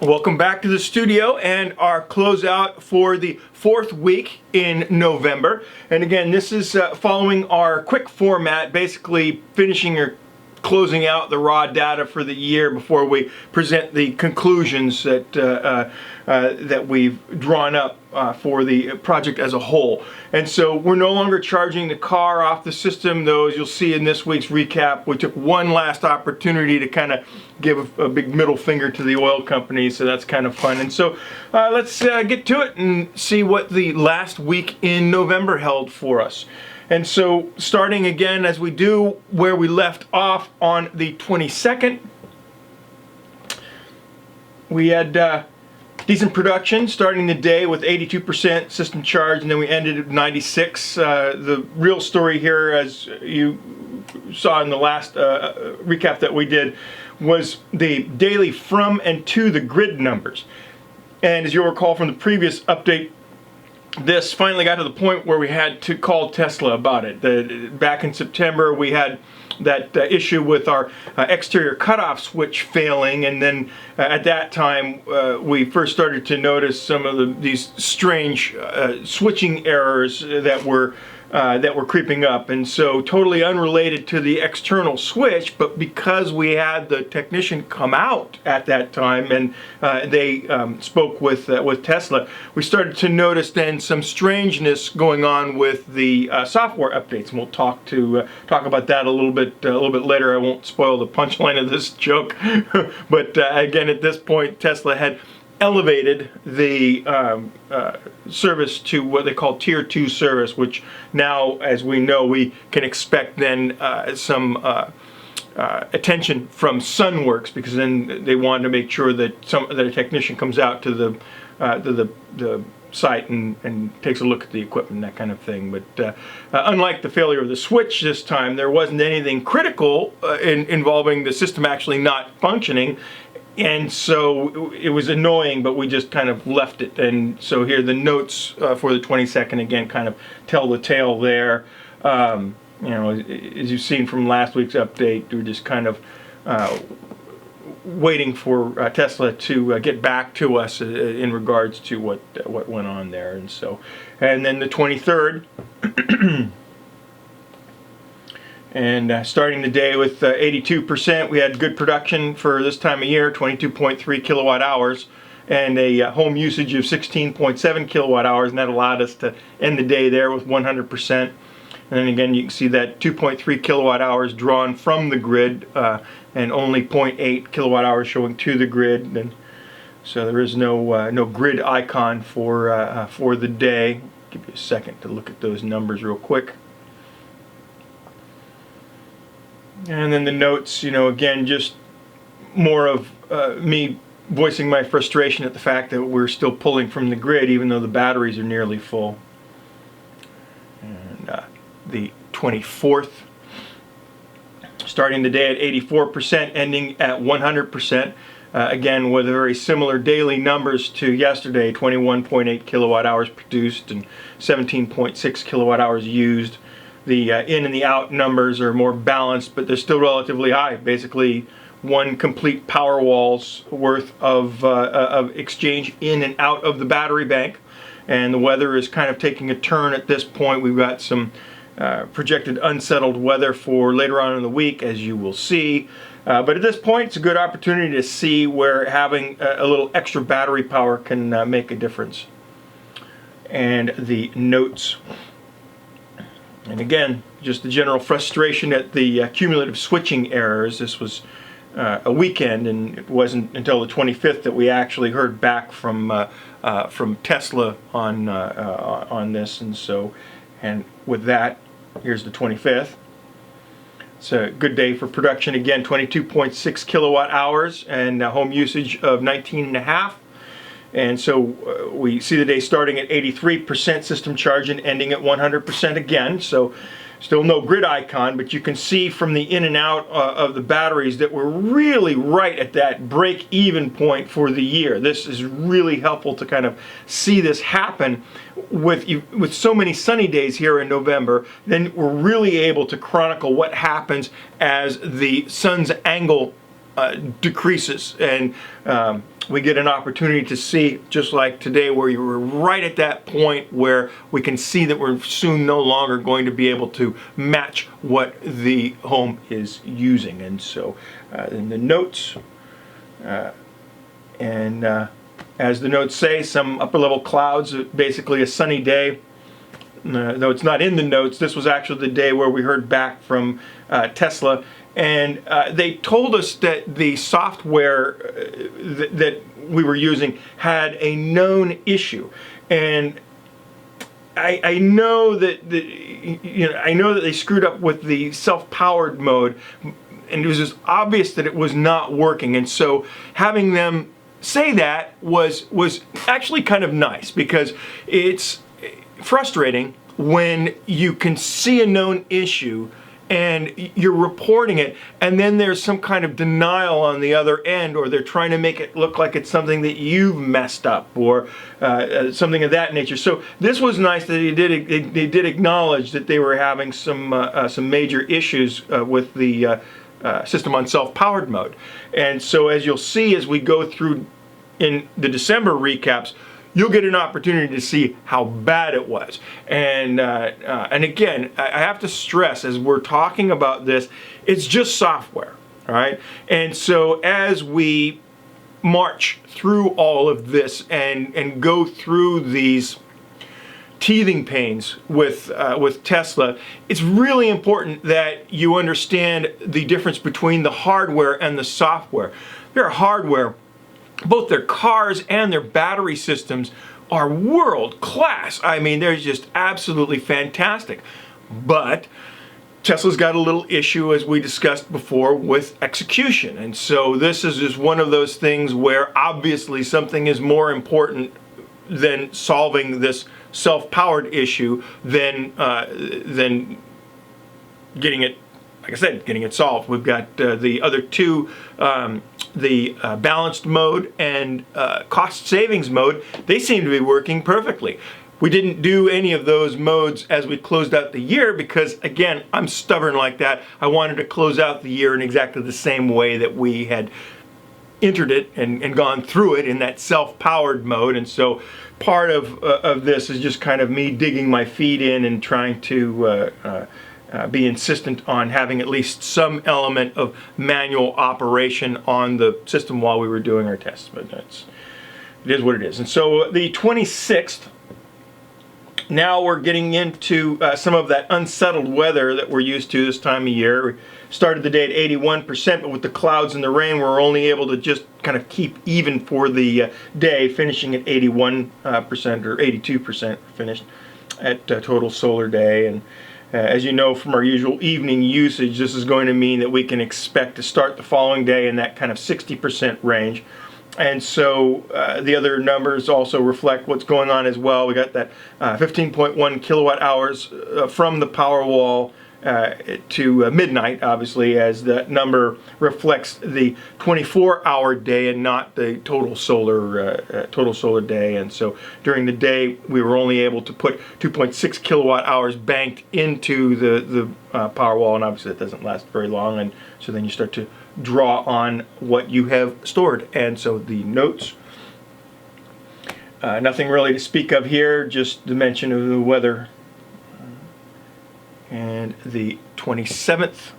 Welcome back to the studio and our closeout for the fourth week in November. And again, this is following our quick format, basically finishing or closing out the raw data for the year before we present the conclusions that we've drawn up for the project as a whole. And so we're no longer charging the car off the system, though, as you'll see in this week's recap. We took one last opportunity to kind of give a big middle finger to the oil company, so that's kind of fun. And so let's get to it and see what the last week in November held for us. And so starting again as we do where we left off on the 22nd, we had decent production, starting the day with 82% system charge, and then we ended at 96. The real story here, as you saw in the last recap that we did, was the daily from and to the grid numbers. And as you'll recall from the previous update, this finally got to the point where we had to call Tesla about it. Back in September, we had that issue with our exterior cutoff switch failing, and then at that time we first started to notice some of these strange switching errors that were creeping up. And so totally unrelated to the external switch, but because we had the technician come out at that time and they spoke with Tesla, we started to notice then some strangeness going on with the software updates, and we'll talk about that a little bit later. I won't spoil the punchline of this joke, but again, at this point, Tesla had elevated the service to what they call Tier 2 service, which now, as we know, we can expect then some attention from SunWorks, because then they wanted to make sure that a technician comes out to the site and takes a look at the equipment, that kind of thing. But unlike the failure of the switch this time, there wasn't anything critical involving the system actually not functioning. And so it was annoying, but we just kind of left it. And so here the notes for the 22nd again kind of tell the tale there. You know, as you've seen from last week's update, we're just kind of waiting for Tesla to get back to us in regards to what went on there. And then the 23rd. And starting the day with 82%, we had good production for this time of year, 22.3 kilowatt hours, and a home usage of 16.7 kilowatt hours, and that allowed us to end the day there with 100%. And then again, you can see that 2.3 kilowatt hours drawn from the grid, and only 0.8 kilowatt hours showing to the grid. And so there is no grid icon for the day. I'll give you a second to look at those numbers real quick. And then the notes, you know, again, just more of me voicing my frustration at the fact that we're still pulling from the grid even though the batteries are nearly full. And the 24th, starting the day at 84%, ending at 100%. Again, with very similar daily numbers to yesterday, 21.8 kilowatt hours produced and 17.6 kilowatt hours used. The in and the out numbers are more balanced, but they're still relatively high. Basically, one complete Powerwall's worth of exchange in and out of the battery bank. And the weather is kind of taking a turn at this point. We've got some projected unsettled weather for later on in the week, as you will see. But at this point, it's a good opportunity to see where having a little extra battery power can make a difference. And the notes. And again, just the general frustration at the cumulative switching errors. This was a weekend, and it wasn't until the 25th that we actually heard back from Tesla on this. And with that, here's the 25th. It's a good day for production again, 22.6 kilowatt hours and home usage of 19.5. And so we see the day starting at 83% system charge and ending at 100% again. So still no grid icon, but you can see from the in and out of the batteries that we're really right at that break-even point for the year. This is really helpful to kind of see this happen with so many sunny days here in November. Then we're really able to chronicle what happens as the sun's angle decreases, and we get an opportunity to see, just like today, where you were right at that point where we can see that we're soon no longer going to be able to match what the home is using. And so in the notes, as the notes say, some upper level clouds, basically a sunny day. Though it's not in the notes, this was actually the day where we heard back from Tesla, and they told us that the software that we were using had a known issue. And I know that I know that they screwed up with the self-powered mode, and it was just obvious that it was not working. And so having them say that was actually kind of nice, because it's frustrating when you can see a known issue and you're reporting it, and then there's some kind of denial on the other end, or they're trying to make it look like it's something that you've messed up, or something of that nature. So this was nice that they did acknowledge that they were having some major issues with the system on self-powered mode. And so as you'll see as we go through in the December recaps, you'll get an opportunity to see how bad it was. And again, I have to stress, as we're talking about this, it's just software, all right? And so as we march through all of this and go through these teething pains with Tesla, it's really important that you understand the difference between the hardware and the software. Their hardware, both their cars and their battery systems, are world class. I mean, they're just absolutely fantastic. But Tesla's got a little issue, as we discussed before, with execution. And so this is just one of those things where obviously something is more important than solving this self-powered issue than getting it, like I said, getting it solved. We've got the other two, the balanced mode and cost savings mode. They seem to be working perfectly. We didn't do any of those modes as we closed out the year because, again, I'm stubborn like that. I wanted to close out the year in exactly the same way that we had entered it and gone through it, in that self-powered mode. And so part of this is just kind of me digging my feet in and trying to be insistent on having at least some element of manual operation on the system while we were doing our tests. But it is what it is. And so the 26th, now we're getting into some of that unsettled weather that we're used to this time of year. We started the day at 81%, but with the clouds and the rain, we're only able to just kind of keep even for the day, finishing at 81% or 82% finished at total solar day. And as you know from our usual evening usage, this is going to mean that we can expect to start the following day in that kind of 60% range. And so the other numbers also reflect what's going on as well. We got that 15.1 kilowatt hours from the Powerwall to midnight, obviously, as that number reflects the 24-hour day and not the total solar day. And so during the day, we were only able to put 2.6 kilowatt hours banked into the Powerwall, and obviously that doesn't last very long. And so then you start to draw on what you have stored. And so the notes, nothing really to speak of here, just the mention of the weather. And the 27th,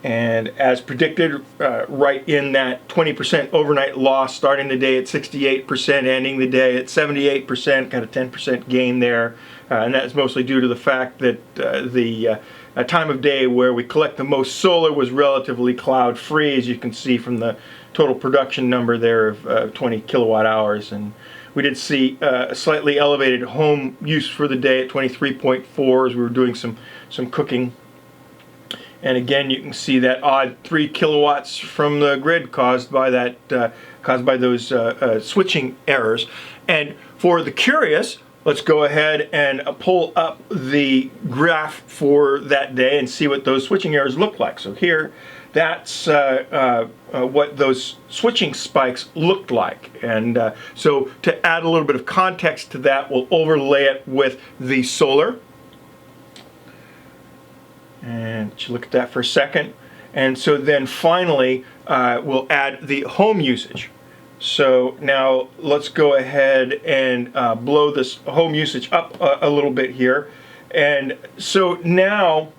and as predicted, right in that 20% overnight loss, starting the day at 68%, ending the day at 78%, kind of 10% gain there. And that's mostly due to the fact that the time of day where we collect the most solar was relatively cloud free, as you can see from the total production number there of 20 kilowatt hours. And we did see a slightly elevated home use for the day at 23.4 as we were doing some cooking. And again, you can see that odd 3 kilowatts from the grid caused by those switching errors. And for the curious, let's go ahead and pull up the graph for that day and see what those switching errors look like. So here, that's what those switching spikes looked like. And so to add a little bit of context to that, we'll overlay it with the solar. And you look at that for a second. And so then finally, we'll add the home usage. So now let's go ahead and blow this home usage up a little bit here. And so now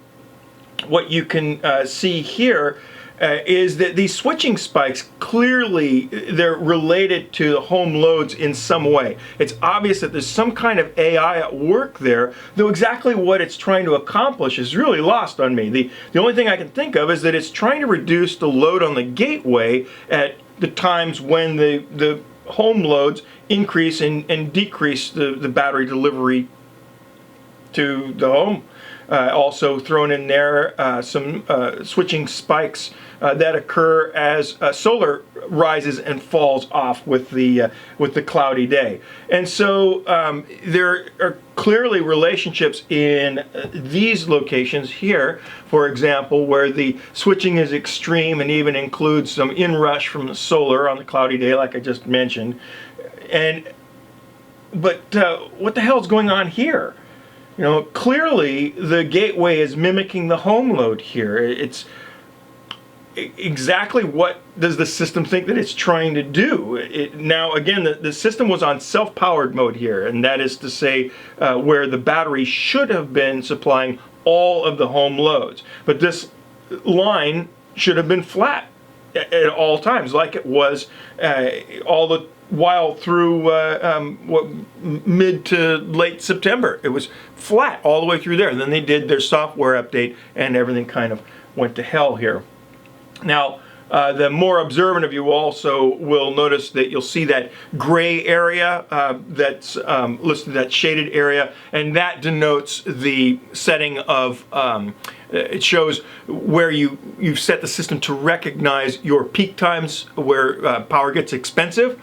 what you can see here is that these switching spikes, clearly they're related to the home loads in some way. It's obvious that there's some kind of AI at work there, though exactly what it's trying to accomplish is really lost on me. The only thing I can think of is that it's trying to reduce the load on the gateway at the times when the home loads increase and decrease the battery delivery to the home. Also thrown in there some switching spikes that occur as solar rises and falls off with the cloudy day. And so there are clearly relationships in these locations here, for example, where the switching is extreme and even includes some inrush from the solar on the cloudy day, like I just mentioned. But what the hell is going on here? You know, clearly the gateway is mimicking the home load here. It's exactly what does the system think that it's trying to do? Now, again, the system was on self-powered mode here, and that is to say where the battery should have been supplying all of the home loads. But this line should have been flat at all times, like it was all the while through mid to late September. It was flat all the way through there. And then they did their software update and everything kind of went to hell here. Now, the more observant of you also will notice that you'll see that gray area that's listed, that shaded area, and that denotes the setting of, it shows where you've set the system to recognize your peak times where power gets expensive.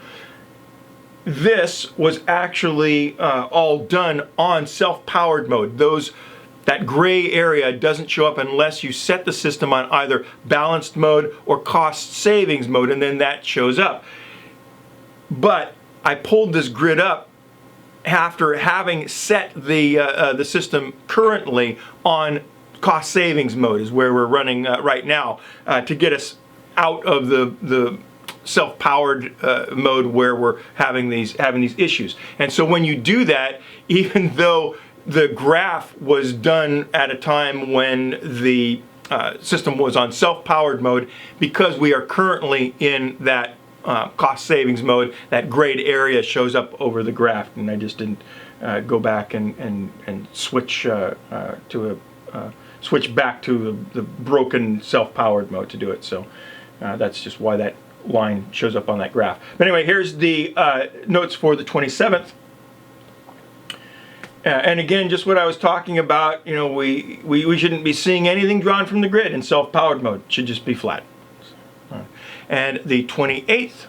This was actually all done on self-powered mode. That gray area doesn't show up unless you set the system on either balanced mode or cost savings mode, and then that shows up. But I pulled this grid up after having set the system currently on cost savings mode, is where we're running right now, to get us out of the self-powered mode where we're having these issues. And so when you do that, even though the graph was done at a time when the system was on self-powered mode, because we are currently in that cost savings mode, that grayed area shows up over the graph, and I just didn't go back and switch switch back to the broken self-powered mode to do it. So that's just why that line shows up on that graph. But anyway, here's the notes for the 27th. And again, just what I was talking about, you know, we shouldn't be seeing anything drawn from the grid in self-powered mode. It should just be flat. And the 28th,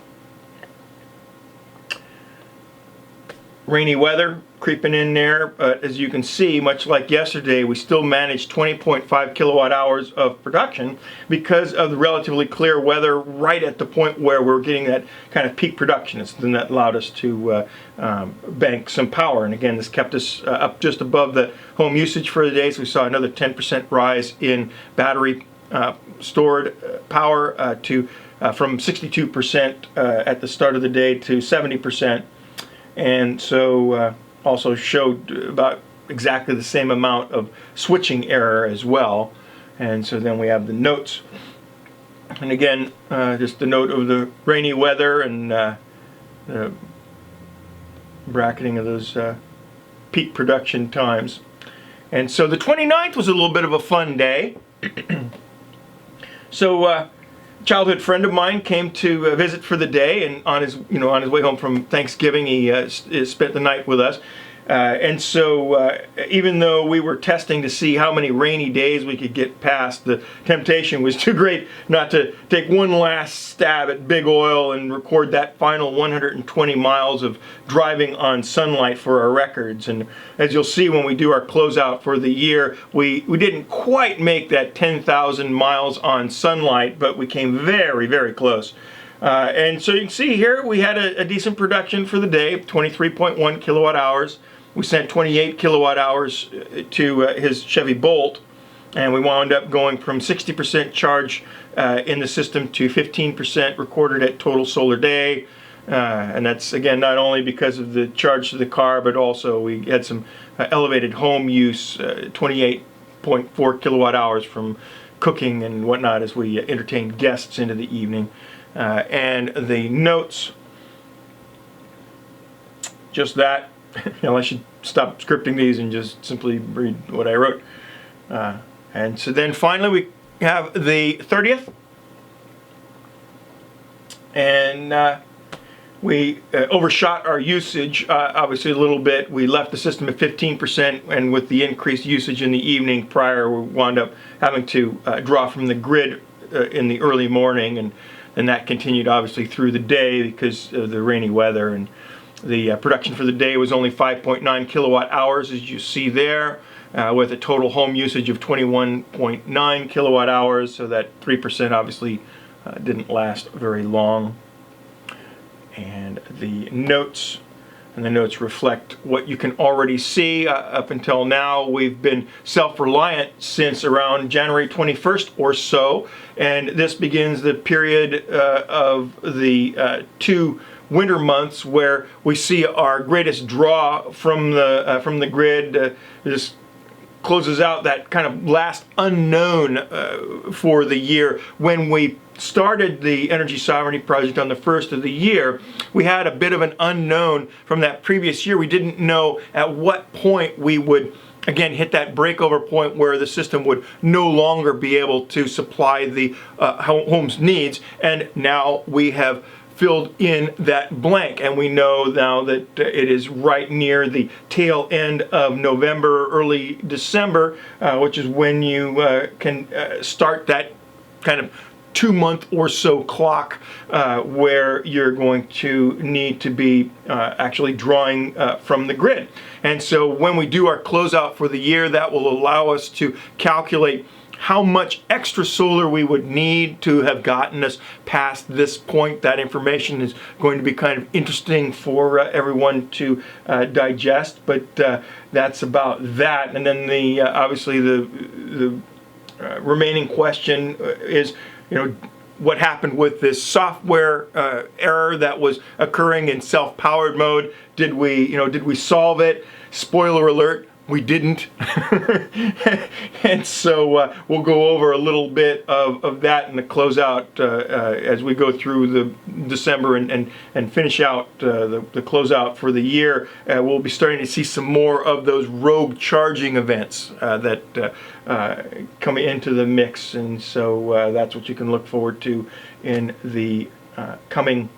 rainy weather creeping in there, but as you can see, much like yesterday, we still managed 20.5 kilowatt hours of production because of the relatively clear weather right at the point where we're getting that kind of peak production. It's then that allowed us to bank some power. And again, this kept us up just above the home usage for the day, so we saw another 10% rise in battery stored power from 62% at the start of the day to 70%. And so also showed about exactly the same amount of switching error as well. And so then we have the notes. And again, just the note of the rainy weather and the bracketing of those peak production times. And so the 29th was a little bit of a fun day. So childhood friend of mine came to visit for the day, and on his way home from Thanksgiving, he spent the night with us. And so even though we were testing to see how many rainy days we could get past, the temptation was too great not to take one last stab at big oil and record that final 120 miles of driving on sunlight for our records. And as you'll see when we do our closeout for the year, we didn't quite make that 10,000 miles on sunlight, but we came very, very close. And so you can see here we had a decent production for the day, 23.1 kilowatt hours. We sent 28 kilowatt hours to his Chevy Bolt, and we wound up going from 60% charge in the system to 15% recorded at total solar day. And that's, again, not only because of the charge to the car, but also we had some elevated home use, 28.4 kilowatt hours from cooking and whatnot as we entertained guests into the evening. And the notes, just that. I should stop scripting these and just simply read what I wrote. And so then finally we have the 30th. And we overshot our usage, obviously, a little bit. We left the system at 15%, and with the increased usage in the evening prior, we wound up having to draw from the grid in the early morning, and that continued, obviously, through the day because of the rainy weather. And the production for the day was only 5.9 kilowatt hours, as you see there, with a total home usage of 21.9 kilowatt hours, so that 3% obviously didn't last very long. And the notes reflect what you can already see. Up until now, we've been self-reliant since around January 21st or so, and this begins the period of the 2 winter months where we see our greatest draw from the grid. This closes out that kind of last unknown for the year. When we started the Energy Sovereignty Project on the first of the year, we had a bit of an unknown from that previous year. We didn't know at what point we would again hit that breakover point where the system would no longer be able to supply the home's needs, and now we have filled in that blank, and we know now that it is right near the tail end of November, early December, which is when you can start that kind of 2-month or so clock where you're going to need to be actually drawing from the grid. And so when we do our closeout for the year, that will allow us to calculate how much extra solar we would need to have gotten us past this point. That information is going to be kind of interesting for everyone to digest, but that's about that. And then the obviously the remaining question is, what happened with this software error that was occurring in self-powered mode? Did we solve it? Spoiler alert, we didn't. And so we'll go over a little bit of that in the closeout as we go through the December and finish out the closeout for the year. We'll be starting to see some more of those rogue charging events that come into the mix, and so that's what you can look forward to in the coming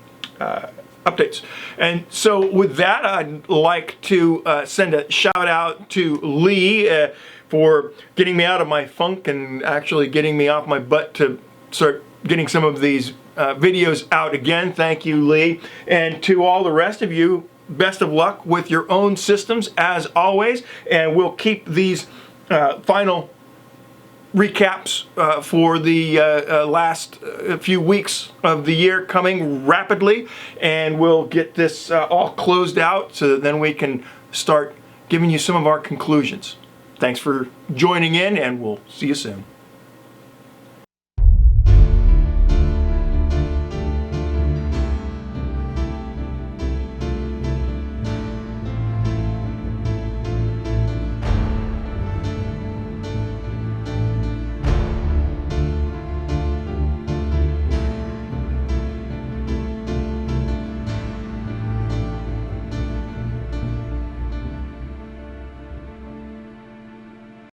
updates. And so with that, I'd like to send a shout out to Lee for getting me out of my funk and actually getting me off my butt to start getting some of these videos out again. Thank you, Lee. And to all the rest of you, best of luck with your own systems as always, and we'll keep these final recaps for the last few weeks of the year coming rapidly, and we'll get this all closed out so that then we can start giving you some of our conclusions. Thanks for joining in, and we'll see you soon.